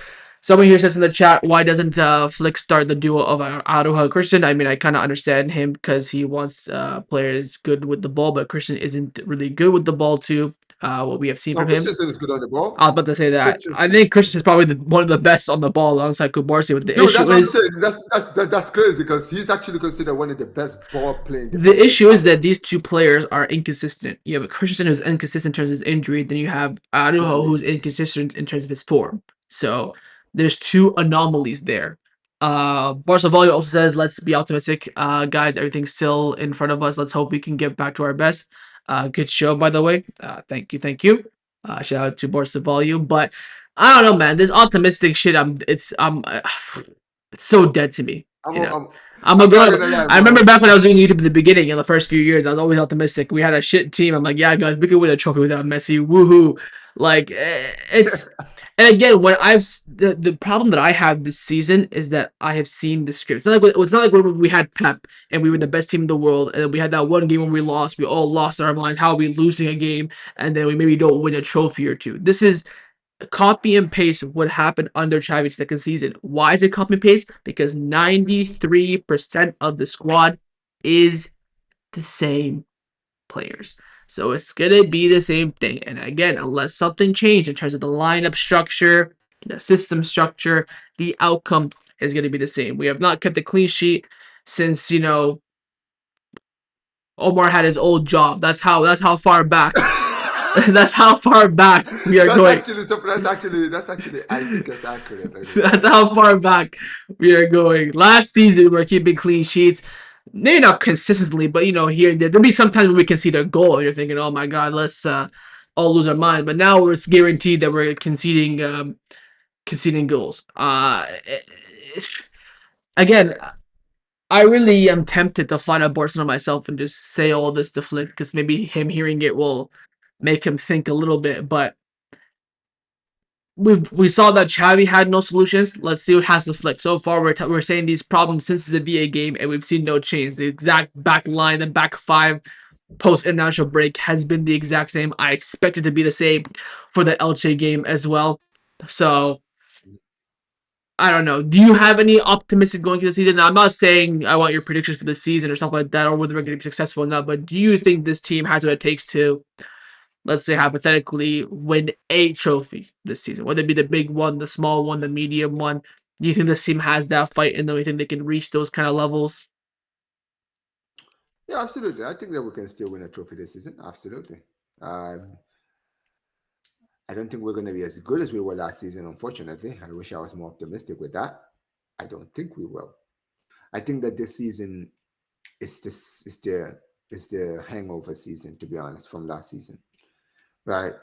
Someone here says in the chat, why doesn't Flick start the duo of Araujo and Christian? I mean, I kind of understand him because he wants players good with the ball, but Christian isn't really good with the ball too. What we have seen No, from him. Christensen is good on the I was ball. about to say that. I Christensen. think Christian is probably one of the best on the ball alongside Kubarsi. But the Dude, issue that's what I'm is saying. That's crazy because he's actually considered one of the best ball playing the defenders issue is out that there. these two players are inconsistent. You have a Christensen who's inconsistent in terms of his injury, then you have Araujo who's Injuries. inconsistent in terms of his form. So there's two anomalies there. Barcelona also says, let's be optimistic. Guys, everything's still in front of us. Let's hope we can get back to our best. Good show, by the way. Thank you, thank you. Shout out to Barca Volume. But I don't know, man. This optimistic shit, it's so dead to me. I'm, You know, I'm, I'm a I'm not girl. gonna lie, I remember bro. back when I was doing YouTube in the beginning, in the first few years, I was always optimistic. We had a shit team. I'm like, yeah, guys, we could win a trophy without Messi. Woohoo! Like it's. And again, the problem that I have this season is that I have seen the script. It's not like when we had Pep and we were the best team in the world, and we had that one game when we lost. We all lost our minds. How are we losing a game and then we maybe don't win a trophy or two? This is copy and paste what happened under Xavi's second season. Why is it copy and paste? Because 93% of the squad is the same players. So it's gonna be the same thing. And again, unless something changed in terms of the lineup structure, the system structure, the outcome is gonna be the same. We have not kept a clean sheet since Omar had his old job. That's how far back. That's how far back we are That's going. actually so. That's actually. I think that's accurate. I think That's right. how far back we are going. Last season, we are keeping clean sheets. Maybe not consistently, but here and there. There'll be sometimes when we concede a goal, and you're thinking, "Oh my God, let's all lose our mind." But now it's guaranteed that we're conceding goals. Again, I really am tempted to find out Barcelona myself and just say all this to Flick because maybe him hearing it will make him think a little bit. But we saw that Xavi had no solutions. Let's see what has to Flick. So far, we're saying these problems since the VA game, and we've seen no change. The exact back line, the back five post international break has been the exact same. I expect it to be the same for the Elche game as well. So I don't know. Do you have any optimistic going to the season? Now, I'm not saying I want your predictions for the season or something like that, or whether we're going to be successful or not. But do you think this team has what it takes to, let's say hypothetically, win a trophy this season, whether it be the big one, the small one, the medium one? Do you think this team has that fight and do you think they can reach those kind of levels? Yeah, absolutely. I think that we can still win a trophy this season. Absolutely. Um, I don't think we're going to be as good as we were last season. Unfortunately, I wish I was more optimistic with that. I don't think we will. I think that this season is the hangover season. To be honest, from last season, right?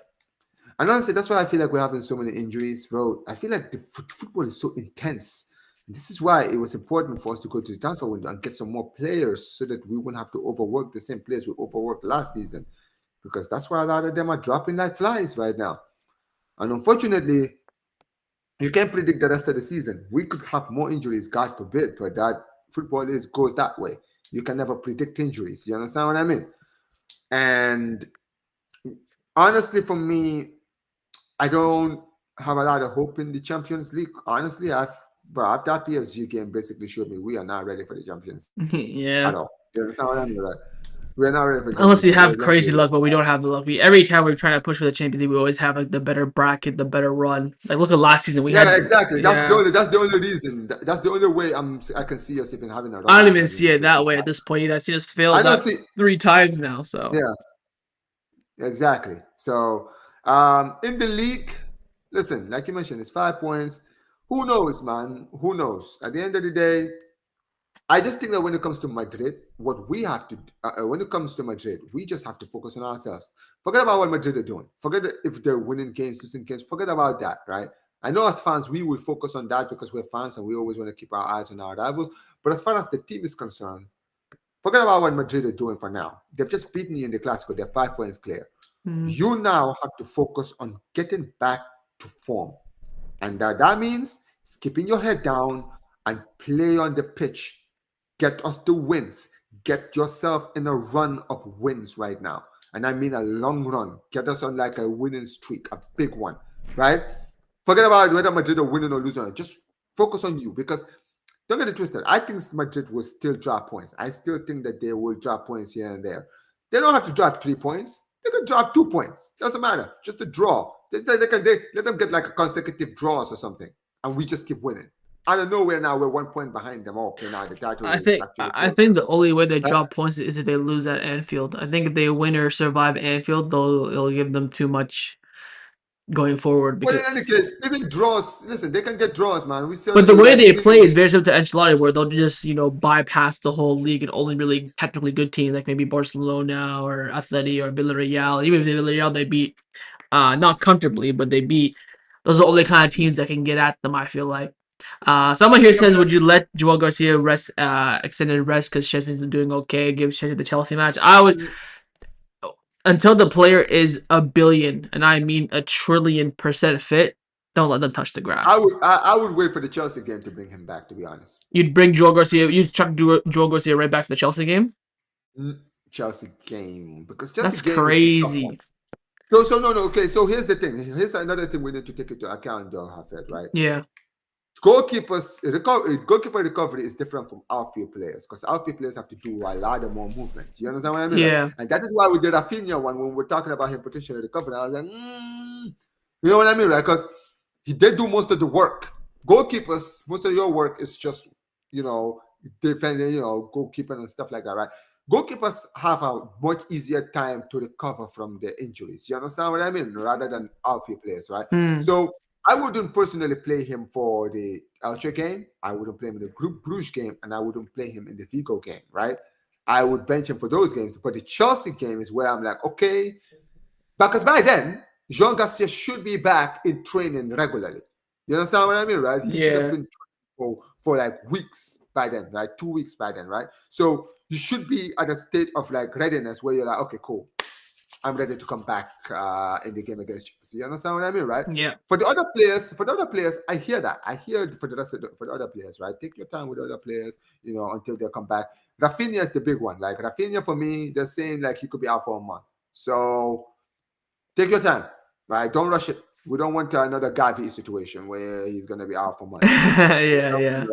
And honestly, that's why I feel like we're having so many injuries, bro. I feel like the football is so intense. This is why it was important for us to go to the transfer window and get some more players so that we wouldn't have to overwork the same players we overworked last season. because that's why a lot of them are dropping like flies right now. And unfortunately, you can't predict the rest of the season. We could have more injuries, God forbid, but that football goes that way. You can never predict injuries. You understand what I mean? And honestly, for me, I don't have a lot of hope in the Champions League. Honestly, after that PSG game basically showed me we are not ready for the Champions League at Yeah. all. You understand what I mean? Right? We're not ready for the Unless Champions you League. have Let's be crazy real. luck, but we don't have the luck. Every time we're trying to push for the Champions League, we always have like the better bracket, the better run. Like look at last season, we Yeah, had exactly. yeah. That's the only reason. That's the only way I can see us even having a run I in don't the even Champions see League it this that season. way at this point either. I see us I failed don't that see. 3 times now. So Yeah, exactly. So in the league, listen, like you mentioned, it's 5 points. Who knows, man? Who knows? At the end of the day, I just think that when it comes to Madrid, what we have to, when it comes to Madrid, we just have to focus on ourselves. Forget about what Madrid are doing. Forget if they're winning games, losing games. Forget about that, right? I know as fans, we will focus on that because we're fans and we always want to keep our eyes on our rivals. But as far as the team is concerned, forget about what Madrid are doing for now. They've just beaten you in the Clasico. They're 5 points clear. mm. You now have to focus on getting back to form. And that means keeping your head down and play on the pitch. Get us the wins. Get yourself in a run of wins right now. And I mean a long run. Get us on like a winning streak, a big one, right? Forget about whether Madrid are winning or losing. Just focus on you because don't get it twisted. I think Madrid will still drop points. I still think that they will drop points here and there. They don't have to drop 3 points. They can drop 2 points. Doesn't matter. Just a draw. They let them get like a consecutive draws or something, and we just keep winning. Out of nowhere now, we're 1 point behind them. Okay, now the title I is think actually I closer. think the only way they Right? drop points is if they lose at Anfield. I think if they win or survive Anfield, it'll give them too much going forward Well, because. in any case, even draws. Listen, they can get draws, man. We But said the way like they play we. is very similar to Ancelotti, where they'll just bypass the whole league and only really technically good teams like maybe Barcelona or Atleti or Villarreal. Even if they Villarreal they beat, not comfortably, but they beat. Those are the only kind of teams that can get at them. I feel like. Someone here Yeah, but says, "Would you let Joel Garcia rest, extended rest because Chesney's been doing okay? Give Chesney the Chelsea match." I would until the player is a billion, and I mean a trillion% fit. Don't let them touch the grass. I would wait for the Chelsea game to bring him back. To be honest. You'd bring Joel Garcia. You'd chuck Joel Garcia right back to the Chelsea game. Mm, Chelsea game because Chelsea That's game is the tough one. crazy. So no. Okay, so here's the thing. Here's another thing we need to take into account, though, Hafed, right? Yeah, Goalkeeper recovery is different from outfield players because outfield players have to do a lot of more movement. You understand what I mean, right? yeah. And that is why we did Raphinha one when we were talking about him potentially recovering. I was like, you know what I mean, right? Because he did do most of the work. Goalkeepers, most of your work is just you know defending, goalkeeping and stuff like that, right? Goalkeepers have a much easier time to recover from their injuries. You understand what I mean? Rather than outfield players, right? Hmm. So I wouldn't personally play him for the Elche game. I wouldn't play him in the Group Bruges game, and I wouldn't play him in the Vigo game, right? I would bench him for those games. But the Chelsea game is where I'm like, okay, because by then, Jean Garcia should be back in training regularly. You understand what I mean, right? He should have Yeah. been for like weeks by then, right? 2 weeks by then, right? So you should be at a state of like readiness where you're like, okay, cool. I'm ready to come back in the game against Chelsea. You understand what I mean, right? Yeah. For the other players, I hear that. I hear for the rest of for the other players, right? Take your time with the other players, until they come back. Raphinha is the big one. Like Raphinha, for me, they're saying like he could be out for a month. So take your time, right? Don't rush it. We don't want another Gavi situation where he's gonna be out for months. Yeah. Yeah.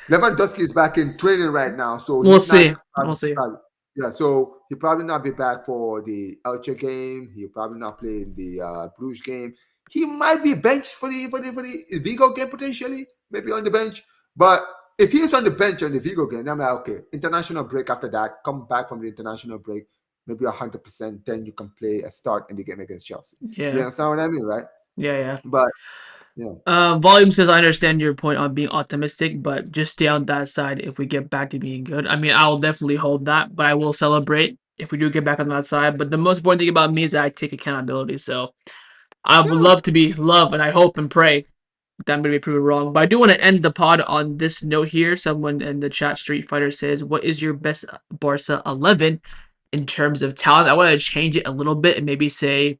Lewandowski is back in training right now, so We'll he's not. see. We'll see. Yeah, so he'll probably not be back for the Elche game. He'll probably not play in the Bruges game. He might be benched for the Vigo game potentially, maybe on the bench. But if he's on the bench on the Vigo game, I'm like, okay, international break after that, come back from the international break, maybe 100%, then you can play a start in the game against Chelsea. You Yeah. understand what I mean, right? Yeah. Yeah. But yeah, Volume says I understand your point on being optimistic, but just stay on that side if we get back to being good. I mean, I'll definitely hold that, but I will celebrate if we do get back on that side. But the most important thing about me is that I take accountability. So I would yeah, love to be love, and I hope and pray that I'm going to be proven wrong. But I do want to end the pod on this note here. Someone in the chat, Street Fighter, says, "What is your best Barca 11?" in terms of talent. I want to change it a little bit and maybe say,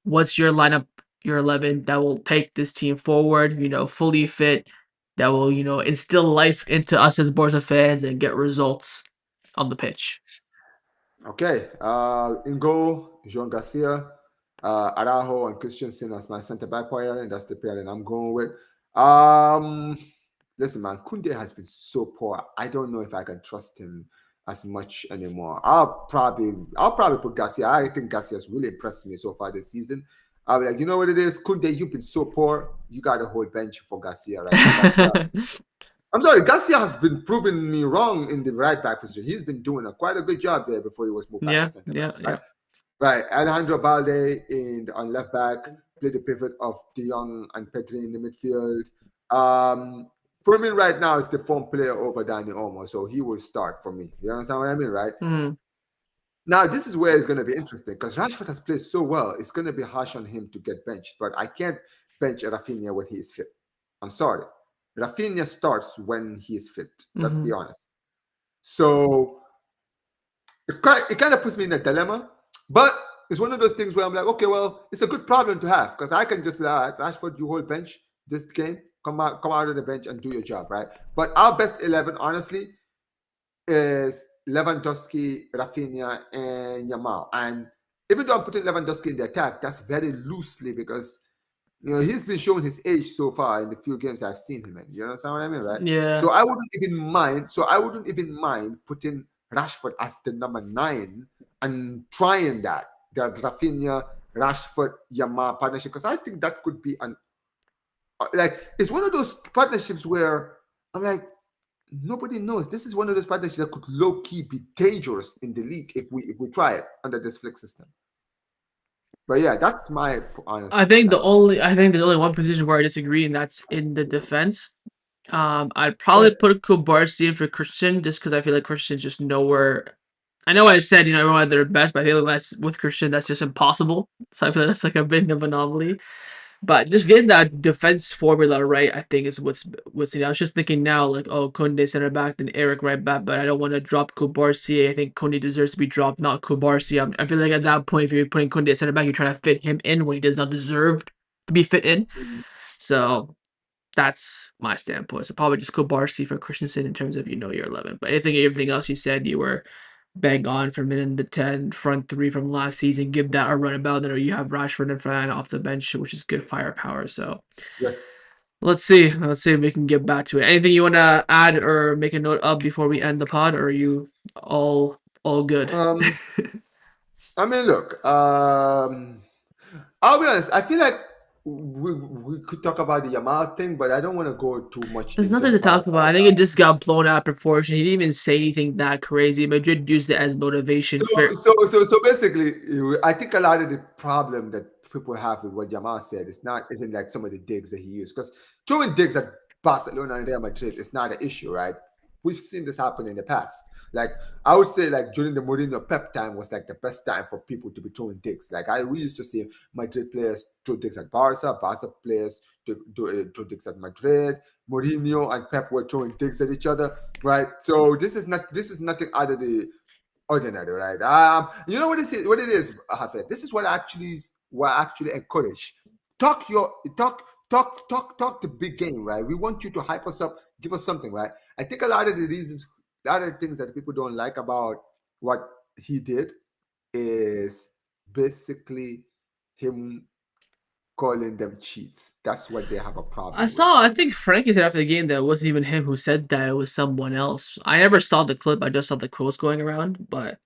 what's your lineup, your 11 that will take this team forward, fully fit, that will, instill life into us as Barca fans and get results on the pitch. Okay. In goal, Jean Garcia, Araujo, and Christensen as my centre back player, and that's the pair that I'm going with. Listen, man, Kounde has been so poor. I don't know if I can trust him as much anymore. I'll probably put Garcia. I think Garcia has really impressed me so far this season. I'll be like, you know what it is, Kounde, you've been so poor. You got a whole bench for Garcia right now. Garcia, I'm sorry, Garcia has been proving me wrong in the right back position. He's been doing quite a good job there before he was moved back to Yeah, centre back, yeah, right? yeah. Right. Alejandro Balde on left back, played the pivot of De Jong and Pedri in the midfield. Fermin right now is the form player over Dani Olmo, so he will start for me. You understand what I mean, right? Mm. Now, this is where it's going to be interesting because Rashford has played so well. It's going to be harsh on him to get benched, but I can't bench Raphinha when he is fit. I'm sorry. Raphinha starts when he is fit. Let's be honest. So it kind of puts me in a dilemma, but it's one of those things where I'm like, okay, well, it's a good problem to have because I can just be like, all right, Rashford, you hold bench this game, come out of the bench and do your job, right? But our best 11, honestly, is Lewandowski, Raphinha, and Yamal. And even though I'm putting Lewandowski in the attack, that's very loosely because he's been showing his age so far in the few games I've seen him in. You understand what I mean, right? Yeah. So I wouldn't even mind putting Rashford as the number 9 and trying that the Raphinha, Rashford, Yamal partnership because I think that could be it's one of those partnerships where I'm like, nobody knows. This is one of those partnerships that could low key be dangerous in the league if we try it under this flick system. But yeah, that's my honest. I think there's only one position where I disagree, and that's in the defense. I'd probably put Kubarsi in for Christian just because I feel like Christian's just nowhere. I know I said everyone had their best, but I feel like that's with Christian that's just impossible. So I feel that's like a bit of an anomaly. But just getting that defense formula right, I think is what's I was just thinking now, like, oh, Kounde center back, then Eric right back, but I don't want to drop Kubarsi. I think Kounde deserves to be dropped, not Kubarsi. I feel like at that point, if you're putting Kounde at center back, you're trying to fit him in when he does not deserve to be fit in. So that's my standpoint. So probably just Kubarsi for Christensen in terms of your 11. But everything else you said, you were bang on for minute in the 10, front 3 from last season. Give that a run about. Then you have Rashford and Ferran off the bench, which is good firepower. So yes. let's see if we can get back to it. Anything you want to add or make a note of before we end the pod, or are you all good? I mean, look. I'll be honest. I feel like we could talk about the Yamal thing, but I don't want to go too much There's into nothing the to part talk about. I think it just got blown out of proportion. He didn't even say anything that crazy. Madrid used it as motivation for. So basically, I think a lot of the problem that people have with what Yamal said is not even like some of the digs that he used because throwing digs at Barcelona and Real Madrid is not an issue, right? We've seen this happen in the past. Like I would say, like during the Mourinho Pep time was like the best time for people to be throwing digs. Like we used to see Madrid players throw digs at Barca, Barca players throw digs at Madrid. Mourinho and Pep were throwing digs at each other, right? So this is nothing out of the ordinary, right? You know what it is, Hafid? This is what I actually encourage. Talk the big game, right? We want you to hype us up, give us something, right? I think a lot of the things that people don't like about what he did is basically him calling them cheats. That's what they have a problem with. I think Frankie said after the game that it wasn't even him who said that, it was someone else. I never saw the clip, I just saw the quotes going around. But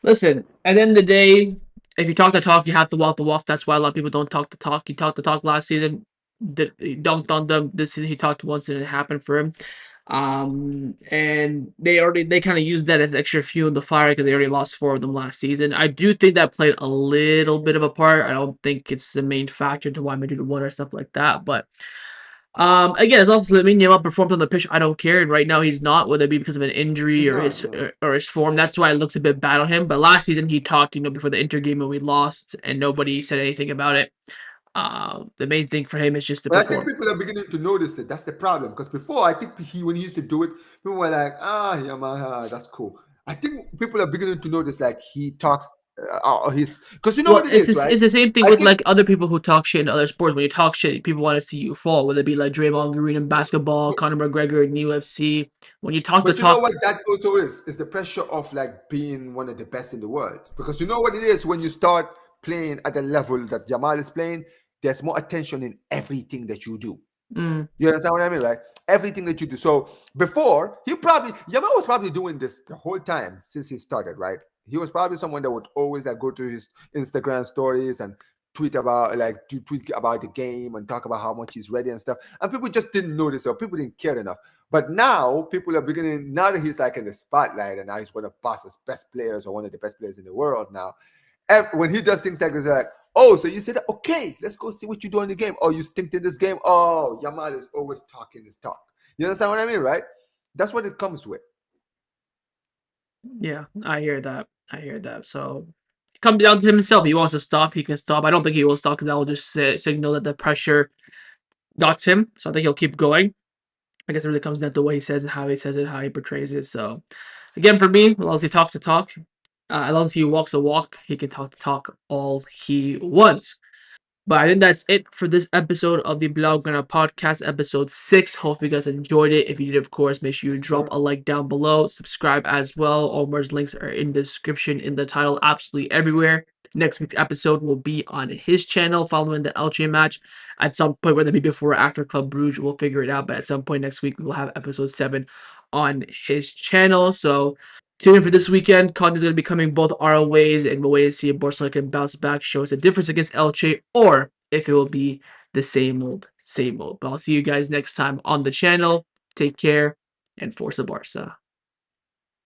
listen, at the end of the day, if you talk the talk, you have to walk the walk. That's why a lot of people don't talk the talk. He talked the talk last season, he dunked on them. This season he talked once and it happened for him. And they kind of used that as extra fuel in the fire because they already lost 4 of them last season. I do think that played a little bit of a part. I don't think it's the main factor to why Madrid won or stuff like that. But again, as long as Lamine Yamal performed on the pitch, I don't care. And right now, he's not, whether it be because of an injury He's or not, his no. or his form. That's why it looks a bit bad on him. But last season, he talked, before the Inter game and we lost, and nobody said anything about it. The main thing for him is just to But I think perform. people are beginning to notice it. That's the problem. Because before, I think when he used to do it, people were like, yeah, man, that's cool. I think people are beginning to notice like he talks. His because you know Well, what it is, right? it's the same thing I with think, like other people who talk shit in other sports. When you talk shit, people want to see you fall. Whether it be like Draymond Green in basketball, but, Conor McGregor in UFC. When you talk the but you know talk, what that also is the pressure of like being one of the best in the world. Because you know what it is when you start playing at the level that Jamal is playing, there's more attention in everything that you do. mm, You understand what I mean, right? Everything that you do. So before, Yamal was probably doing this the whole time since he started, right? He was probably someone that would always like go to his Instagram stories and tweet about the game and talk about how much he's ready and stuff. And people just didn't notice or people didn't care enough. But now people are beginning, now that he's like in the spotlight and now he's one of Barca's best players or one of the best players in the world now. When he does things like this, like, oh, so you said, okay, let's go see what you do in the game. Oh, you stinked in this game. Oh, Yamal is always talking his talk. You understand what I mean, right? That's what it comes with. yeah, I hear that. I hear that. So it comes down to himself. He wants to stop, he can stop. I don't think he will stop because that will just signal that the pressure got him. So I think he'll keep going. I guess it really comes down to the way he says it, how he portrays it. So again, for me, as long as he talks the talk, as long as he walks the walk, he can talk the talk all he wants. But I think that's it for this episode of the Blaugrana Podcast, episode 6. Hope you guys enjoyed it. If you did, of course, make sure you Yes, drop sir. a like down below. Subscribe as well. All Mer's links are in the description, in the title, absolutely everywhere. Next week's episode will be on his channel following the Elche match. At some point, whether it be before or after Club Bruges, we'll figure it out. But at some point next week, we will have episode 7 on his channel. So tune in for this weekend. Content is going to be coming both our ways, and we'll wait to see if Barcelona can bounce back, show us a difference against Elche, or if it will be the same old, same old. But I'll see you guys next time on the channel. Take care, and Forza Barca.